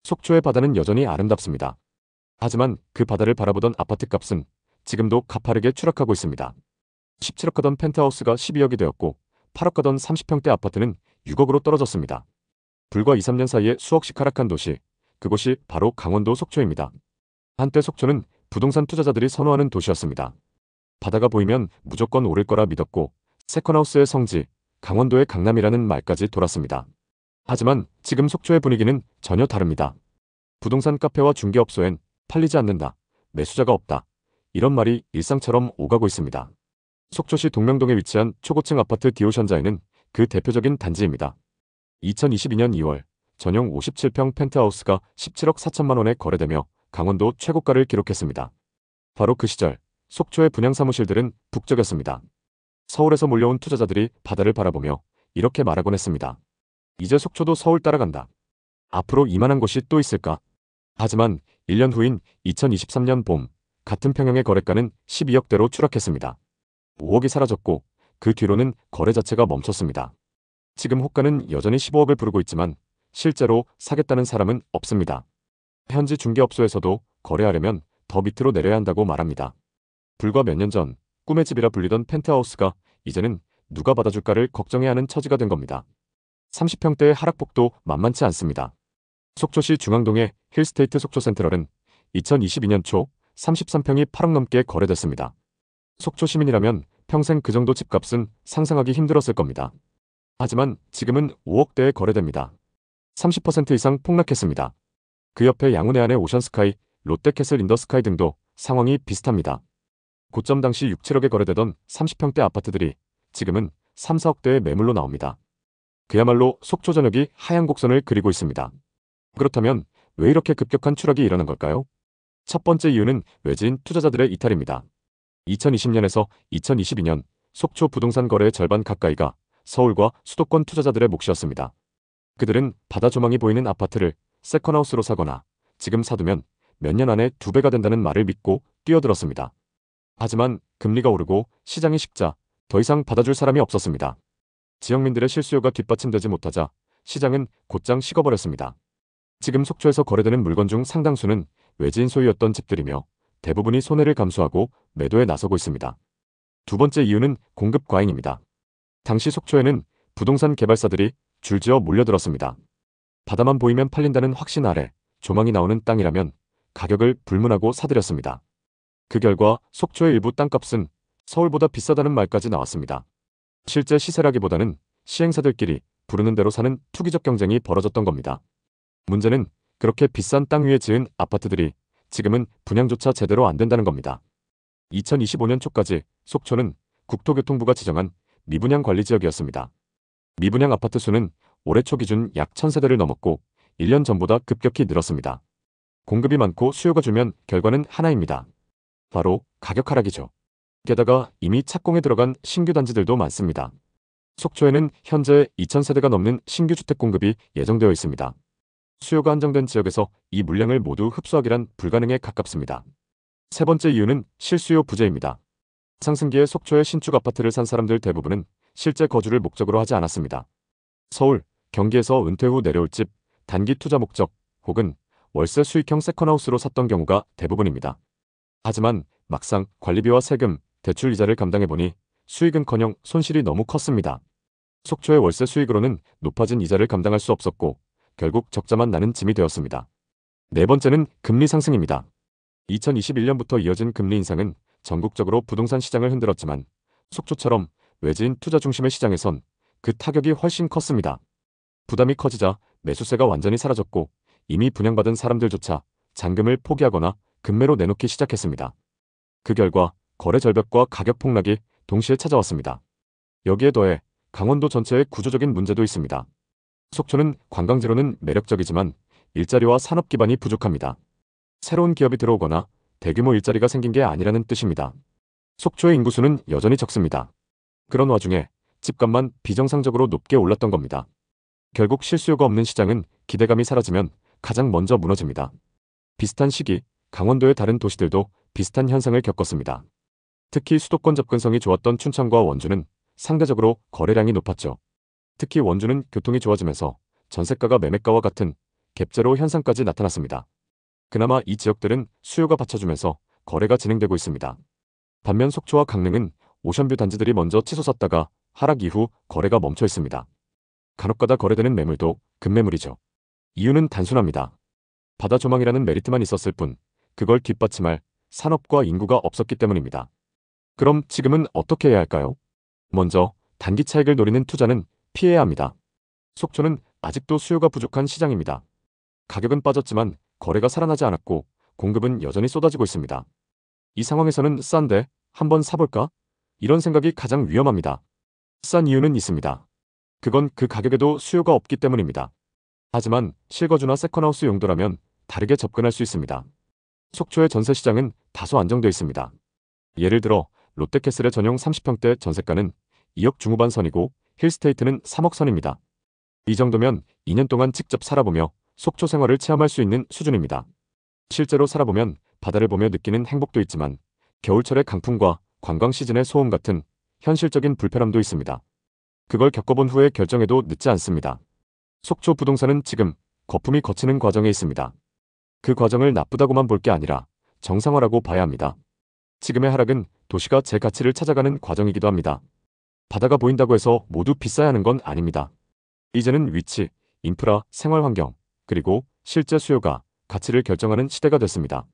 속초의 바다는 여전히 아름답습니다. 하지만 그 바다를 바라보던 아파트 값은 지금도 가파르게 추락하고 있습니다. 17억 가던 펜트하우스가 12억이 되었고 8억 가던 30평대 아파트는 6억으로 떨어졌습니다. 불과 2, 3년 사이에 수억씩 하락한 도시, 그곳이 바로 강원도 속초입니다. 한때 속초는 부동산 투자자들이 선호하는 도시였습니다. 바다가 보이면 무조건 오를 거라 믿었고 세컨하우스의 성지, 강원도의 강남이라는 말까지 돌았습니다. 하지만 지금 속초의 분위기는 전혀 다릅니다. 부동산 카페와 중개업소엔 팔리지 않는다, 매수자가 없다, 이런 말이 일상처럼 오가고 있습니다. 속초시 동명동에 위치한 초고층 아파트 디오션자에는 그 대표적인 단지입니다. 2022년 2월 전용 57평 펜트하우스가 17억 4천만 원에 거래되며 강원도 최고가를 기록했습니다. 바로 그 시절 속초의 분양사무실들은 북적였습니다. 서울에서 몰려온 투자자들이 바다를 바라보며 이렇게 말하곤 했습니다. 이제 속초도 서울 따라간다. 앞으로 이만한 곳이 또 있을까? 하지만 1년 후인 2023년 봄 같은 평형의 거래가는 12억대로 추락했습니다. 5억이 사라졌고 그 뒤로는 거래 자체가 멈췄습니다. 지금 호가는 여전히 15억을 부르고 있지만 실제로 사겠다는 사람은 없습니다. 현지 중개업소에서도 거래하려면 더 밑으로 내려야 한다고 말합니다. 불과 몇 년 전 꿈의 집이라 불리던 펜트하우스가 이제는 누가 받아줄까를 걱정해야 하는 처지가 된 겁니다. 30평대의 하락폭도 만만치 않습니다. 속초시 중앙동의 힐스테이트 속초센트럴은 2022년 초 33평이 8억 넘게 거래됐습니다. 속초 시민이라면 평생 그 정도 집값은 상상하기 힘들었을 겁니다. 하지만 지금은 5억대에 거래됩니다. 30% 이상 폭락했습니다. 그 옆에 양운의 안의 오션스카이, 롯데캐슬 인더스카이 등도 상황이 비슷합니다. 고점 당시 6, 7억에 거래되던 30평대 아파트들이 지금은 3, 4억대의 매물로 나옵니다. 그야말로 속초 전역이 하얀 곡선을 그리고 있습니다. 그렇다면 왜 이렇게 급격한 추락이 일어난 걸까요? 첫 번째 이유는 외지인 투자자들의 이탈입니다. 2020년에서 2022년 속초 부동산 거래의 절반 가까이가 서울과 수도권 투자자들의 몫이었습니다. 그들은 바다 조망이 보이는 아파트를 세컨하우스로 사거나 지금 사두면 몇 년 안에 2배가 된다는 말을 믿고 뛰어들었습니다. 하지만 금리가 오르고 시장이 식자 더 이상 받아줄 사람이 없었습니다. 지역민들의 실수요가 뒷받침되지 못하자 시장은 곧장 식어버렸습니다. 지금 속초에서 거래되는 물건 중 상당수는 외지인 소유였던 집들이며 대부분이 손해를 감수하고 매도에 나서고 있습니다. 두 번째 이유는 공급 과잉입니다. 당시 속초에는 부동산 개발사들이 줄지어 몰려들었습니다. 바다만 보이면 팔린다는 확신 아래 조망이 나오는 땅이라면 가격을 불문하고 사들였습니다. 그 결과 속초의 일부 땅값은 서울보다 비싸다는 말까지 나왔습니다. 실제 시세라기보다는 시행사들끼리 부르는 대로 사는 투기적 경쟁이 벌어졌던 겁니다. 문제는 그렇게 비싼 땅 위에 지은 아파트들이 지금은 분양조차 제대로 안 된다는 겁니다. 2025년 초까지 속초는 국토교통부가 지정한 미분양 관리지역이었습니다. 미분양 아파트 수는 올해 초 기준 약 1000세대를 넘었고 1년 전보다 급격히 늘었습니다. 공급이 많고 수요가 줄면 결과는 하나입니다. 바로 가격 하락이죠. 게다가 이미 착공에 들어간 신규 단지들도 많습니다. 속초에는 현재 2000세대가 넘는 신규 주택 공급이 예정되어 있습니다. 수요가 한정된 지역에서 이 물량을 모두 흡수하기란 불가능에 가깝습니다. 세 번째 이유는 실수요 부재입니다. 상승기에 속초의 신축 아파트를 산 사람들 대부분은 실제 거주를 목적으로 하지 않았습니다. 서울, 경기에서 은퇴 후 내려올 집, 단기 투자 목적 혹은 월세 수익형 세컨하우스로 샀던 경우가 대부분입니다. 하지만 막상 관리비와 세금, 대출 이자를 감당해보니 수익은커녕 손실이 너무 컸습니다. 속초의 월세 수익으로는 높아진 이자를 감당할 수 없었고 결국 적자만 나는 짐이 되었습니다. 네 번째는 금리 상승입니다. 2021년부터 이어진 금리 인상은 전국적으로 부동산 시장을 흔들었지만 속초처럼 외지인 투자 중심의 시장에선 그 타격이 훨씬 컸습니다. 부담이 커지자 매수세가 완전히 사라졌고 이미 분양받은 사람들조차 잔금을 포기하거나 급매로 내놓기 시작했습니다. 그 결과 거래 절벽과 가격 폭락이 동시에 찾아왔습니다. 여기에 더해 강원도 전체의 구조적인 문제도 있습니다. 속초는 관광지로는 매력적이지만 일자리와 산업 기반이 부족합니다. 새로운 기업이 들어오거나 대규모 일자리가 생긴 게 아니라는 뜻입니다. 속초의 인구수는 여전히 적습니다. 그런 와중에 집값만 비정상적으로 높게 올랐던 겁니다. 결국 실수요가 없는 시장은 기대감이 사라지면 가장 먼저 무너집니다. 비슷한 시기 강원도의 다른 도시들도 비슷한 현상을 겪었습니다. 특히 수도권 접근성이 좋았던 춘천과 원주는 상대적으로 거래량이 높았죠. 특히 원주는 교통이 좋아지면서 전세가가 매매가와 같은 갭제로 현상까지 나타났습니다. 그나마 이 지역들은 수요가 받쳐주면서 거래가 진행되고 있습니다. 반면 속초와 강릉은 오션뷰 단지들이 먼저 치솟았다가 하락 이후 거래가 멈춰 있습니다. 간혹가다 거래되는 매물도 급매물이죠. 이유는 단순합니다. 바다 조망이라는 메리트만 있었을 뿐 그걸 뒷받침할 산업과 인구가 없었기 때문입니다. 그럼 지금은 어떻게 해야 할까요? 먼저 단기 차익을 노리는 투자는 피해야 합니다. 속초는 아직도 수요가 부족한 시장입니다. 가격은 빠졌지만 거래가 살아나지 않았고 공급은 여전히 쏟아지고 있습니다. 이 상황에서는 싼데 한번 사볼까? 이런 생각이 가장 위험합니다. 싼 이유는 있습니다. 그건 그 가격에도 수요가 없기 때문입니다. 하지만 실거주나 세컨하우스 용도라면 다르게 접근할 수 있습니다. 속초의 전세 시장은 다소 안정되어 있습니다. 예를 들어 롯데캐슬의 전용 30평대 전세가는 2억 중후반 선이고 힐스테이트는 3억 선입니다. 이 정도면 2년 동안 직접 살아보며 속초 생활을 체험할 수 있는 수준입니다. 실제로 살아보면 바다를 보며 느끼는 행복도 있지만 겨울철의 강풍과 관광 시즌의 소음 같은 현실적인 불편함도 있습니다. 그걸 겪어본 후에 결정해도 늦지 않습니다. 속초 부동산은 지금 거품이 거치는 과정에 있습니다. 그 과정을 나쁘다고만 볼 게 아니라 정상화라고 봐야 합니다. 지금의 하락은 도시가 제 가치를 찾아가는 과정이기도 합니다. 바다가 보인다고 해서 모두 비싸야 하는 건 아닙니다. 이제는 위치, 인프라, 생활환경, 그리고 실제 수요가 가치를 결정하는 시대가 됐습니다.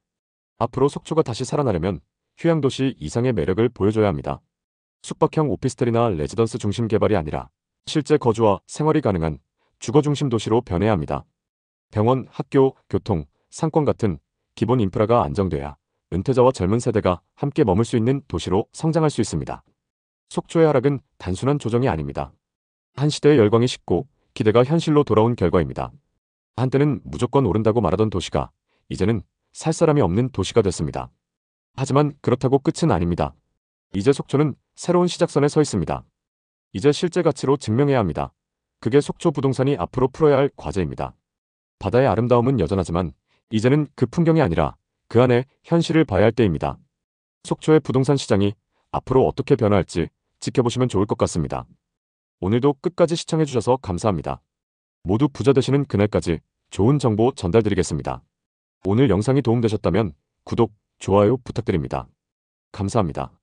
앞으로 속초가 다시 살아나려면 휴양도시 이상의 매력을 보여줘야 합니다. 숙박형 오피스텔이나 레지던스 중심 개발이 아니라 실제 거주와 생활이 가능한 주거 중심 도시로 변해야 합니다. 병원, 학교, 교통, 상권 같은 기본 인프라가 안정돼야 은퇴자와 젊은 세대가 함께 머물 수 있는 도시로 성장할 수 있습니다. 속초의 하락은 단순한 조정이 아닙니다. 한 시대의 열광이 식고 기대가 현실로 돌아온 결과입니다. 한때는 무조건 오른다고 말하던 도시가 이제는 살 사람이 없는 도시가 됐습니다. 하지만 그렇다고 끝은 아닙니다. 이제 속초는 새로운 시작선에 서 있습니다. 이제 실제 가치로 증명해야 합니다. 그게 속초 부동산이 앞으로 풀어야 할 과제입니다. 바다의 아름다움은 여전하지만 이제는 그 풍경이 아니라 그 안에 현실을 봐야 할 때입니다. 속초의 부동산 시장이 앞으로 어떻게 변화할지 지켜보시면 좋을 것 같습니다. 오늘도 끝까지 시청해주셔서 감사합니다. 모두 부자 되시는 그날까지 좋은 정보 전달드리겠습니다. 오늘 영상이 도움되셨다면 구독, 좋아요 부탁드립니다. 감사합니다.